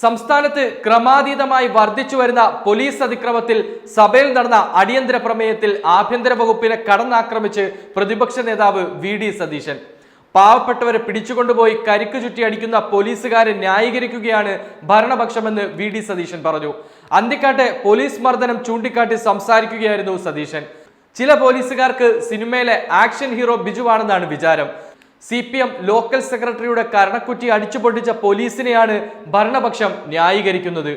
സംസ്ഥാനത്ത് ക്രമാതീതമായി വർദ്ധിച്ചു വരുന്ന പോലീസ് അതിക്രമത്തിൽ സഭയിൽ നടന്ന അടിയന്തര പ്രമേയത്തിൽ ആഭ്യന്തര വകുപ്പിനെ കടന്നാക്രമിച്ച് പ്രതിപക്ഷ നേതാവ് വി.ഡി. സതീശൻ. പാവപ്പെട്ടവരെ പിടിച്ചുകൊണ്ടുപോയി കരിക്കു ചുറ്റി അടിക്കുന്ന പോലീസുകാരെ ന്യായീകരിക്കുകയാണ് ഭരണപക്ഷമെന്ന് വി.ഡി. സതീശൻ പറഞ്ഞു. അന്തിക്കാട്ടെ പോലീസ് മർദ്ദനം ചൂണ്ടിക്കാട്ടി സംസാരിക്കുകയായിരുന്നു സതീശൻ. ചില പോലീസുകാർക്ക് സിനിമയിലെ ആക്ഷൻ ഹീറോ ബിജുവാണെന്നാണ് വിചാരം. CPM ലോക്കൽ സെക്രട്ടറിയുടെ കരണക്കുറ്റി അടിച്ചുപൊട്ടിച്ച പോലീസിനെയാണ് ഭരണപക്ഷം ന്യായീകരിക്കുന്നത്.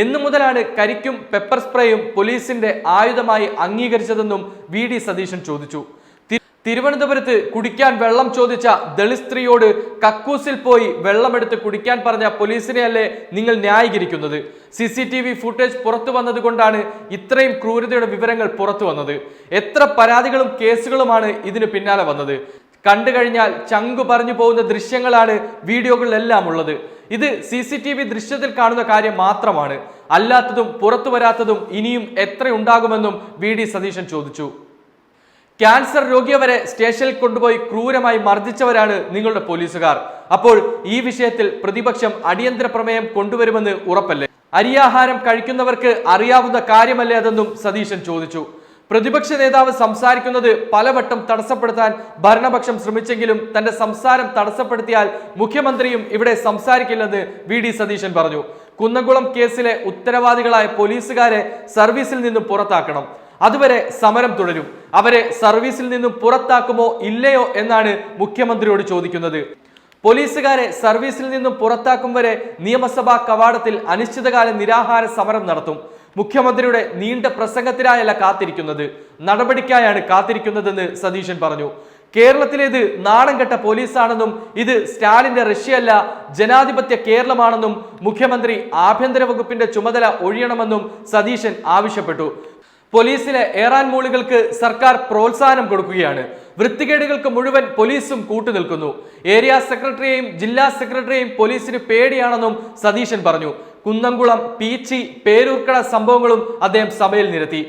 എന്നു മുതലാണ് കരിക്കും പെപ്പർ സ്പ്രേയും പോലീസിന്റെ ആയുധമായി അംഗീകരിച്ചതെന്നും വി.ഡി. സതീശൻ ചോദിച്ചു. തിരുവനന്തപുരത്ത് കുടിക്കാൻ വെള്ളം ചോദിച്ച ദളിത് സ്ത്രീയോട് കക്കൂസിൽ പോയി വെള്ളമെടുത്ത് കുടിക്കാൻ പറഞ്ഞ പോലീസിനെയല്ലേ നിങ്ങൾ ന്യായീകരിക്കുന്നത്? CCTV ഫുട്ടേജ് പുറത്തു വന്നതുകൊണ്ടാണ് ഇത്രയും ക്രൂരതയുടെ വിവരങ്ങൾ പുറത്തു വന്നത്. എത്ര പരാതികളും കേസുകളുമാണ് ഇതിന് പിന്നാലെ വന്നത്? കണ്ടു കഴിഞ്ഞാൽ ചങ്കു പറഞ്ഞു പോകുന്ന ദൃശ്യങ്ങളാണ് വീഡിയോകളിലെല്ലാം ഉള്ളത്. ഇത് CCTV ദൃശ്യത്തിൽ കാണുന്ന കാര്യം മാത്രമാണ്. അല്ലാത്തതും പുറത്തു വരാത്തതും ഇനിയും എത്ര ഉണ്ടാകുമെന്നും വി.ഡി. സതീശൻ ചോദിച്ചു. ക്യാൻസർ രോഗിയെ വരെ സ്റ്റേഷനിൽ കൊണ്ടുപോയി ക്രൂരമായി മർദ്ദിച്ചവരാണ് നിങ്ങളുടെ പോലീസുകാർ. അപ്പോൾ ഈ വിഷയത്തിൽ പ്രതിപക്ഷം അടിയന്തര പ്രമേയം കൊണ്ടുവരുമെന്ന് ഉറപ്പല്ലേ? അരിയാഹാരം കഴിക്കുന്നവർക്ക് അറിയാവുന്ന കാര്യമല്ലേ അതെന്നും സതീശൻ ചോദിച്ചു. പ്രതിപക്ഷ നേതാവ് സംസാരിക്കുന്നത് പലവട്ടം തടസ്സപ്പെടുത്താൻ ഭരണപക്ഷം ശ്രമിച്ചെങ്കിലും തന്റെ സംസാരം തടസ്സപ്പെടുത്തിയാൽ മുഖ്യമന്ത്രിയും ഇവിടെ സംസാരിക്കില്ലെന്ന് വി.ഡി. സതീശൻ പറഞ്ഞു. കുന്നംകുളം കേസിലെ ഉത്തരവാദികളായ പോലീസുകാരെ സർവീസിൽ നിന്നും പുറത്താക്കണം. അതുവരെ സമരം തുടരും. അവരെ സർവീസിൽ നിന്നും പുറത്താക്കുമോ ഇല്ലയോ എന്നാണ് മുഖ്യമന്ത്രിയോട് ചോദിക്കുന്നത്. പോലീസുകാരെ സർവീസിൽ നിന്നും പുറത്താക്കും വരെ നിയമസഭാ കവാടത്തിൽ അനിശ്ചിതകാല നിരാഹാര സമരം നടത്തും. മുഖ്യമന്ത്രിയുടെ നീണ്ട പ്രസംഗത്തിനായല്ല കാത്തിരിക്കുന്നത്, നടപടിക്കായാണ് കാത്തിരിക്കുന്നതെന്ന് സതീശൻ പറഞ്ഞു. കേരളത്തിലേത് നാണം കെട്ട പോലീസാണെന്നും ഇത് സ്റ്റാലിന്റെ റഷ്യയല്ല ജനാധിപത്യ കേരളമാണെന്നും മുഖ്യമന്ത്രി ആഭ്യന്തര വകുപ്പിന്റെ ചുമതല ഒഴിയണമെന്നും സതീശൻ ആവശ്യപ്പെട്ടു. പോലീസിലെ ഏറാൻ മൂളികൾക്ക് സർക്കാർ പ്രോത്സാഹനം കൊടുക്കുകയാണ്. വൃത്തികേടുകൾക്ക് മുഴുവൻ പോലീസും കൂട്ടുനിൽക്കുന്നു. ഏരിയ സെക്രട്ടറിയെയും ജില്ലാ സെക്രട്ടറിയെയും പോലീസിന് പേടിയാണെന്നും സതീശൻ പറഞ്ഞു. കുന്നംകുളം, പീച്ചി, പേരൂർക്കട സംഭവങ്ങളും അദ്ദേഹം സഭയിൽ നിരത്തി.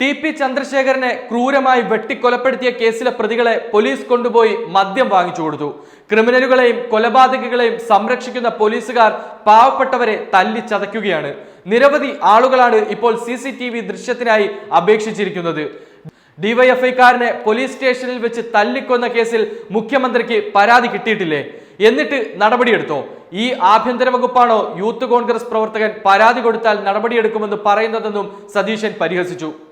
TP ചന്ദ്രശേഖരനെ ക്രൂരമായി വെട്ടിക്കൊലപ്പെടുത്തിയ കേസിലെ പ്രതികളെ പോലീസ് കൊണ്ടുപോയി മദ്യം വാങ്ങിച്ചു കൊടുത്തു. ക്രിമിനലുകളെയും കൊലപാതകികളെയും സംരക്ഷിക്കുന്ന പോലീസുകാർ പാവപ്പെട്ടവരെ തല്ലിച്ചതയ്ക്കുകയാണ്. നിരവധി ആളുകളാണ് ഇപ്പോൾ CCTV ദൃശ്യത്തിനായി അപേക്ഷിച്ചിരിക്കുന്നത്. DYFIക്കാരനെ പോലീസ് സ്റ്റേഷനിൽ വെച്ച് തല്ലിക്കൊന്ന കേസിൽ മുഖ്യമന്ത്രിക്ക് പരാതി കിട്ടിയിട്ടില്ലേ? എന്നിട്ട് നടപടിയെടുത്തോ? ഈ ആഭ്യന്തര വകുപ്പാണോ യൂത്ത് കോൺഗ്രസ് പ്രവർത്തകൻ പരാതി കൊടുത്താൽ നടപടിയെടുക്കുമെന്ന് പറയുന്നതെന്നും സതീശൻ പരിഹസിച്ചു.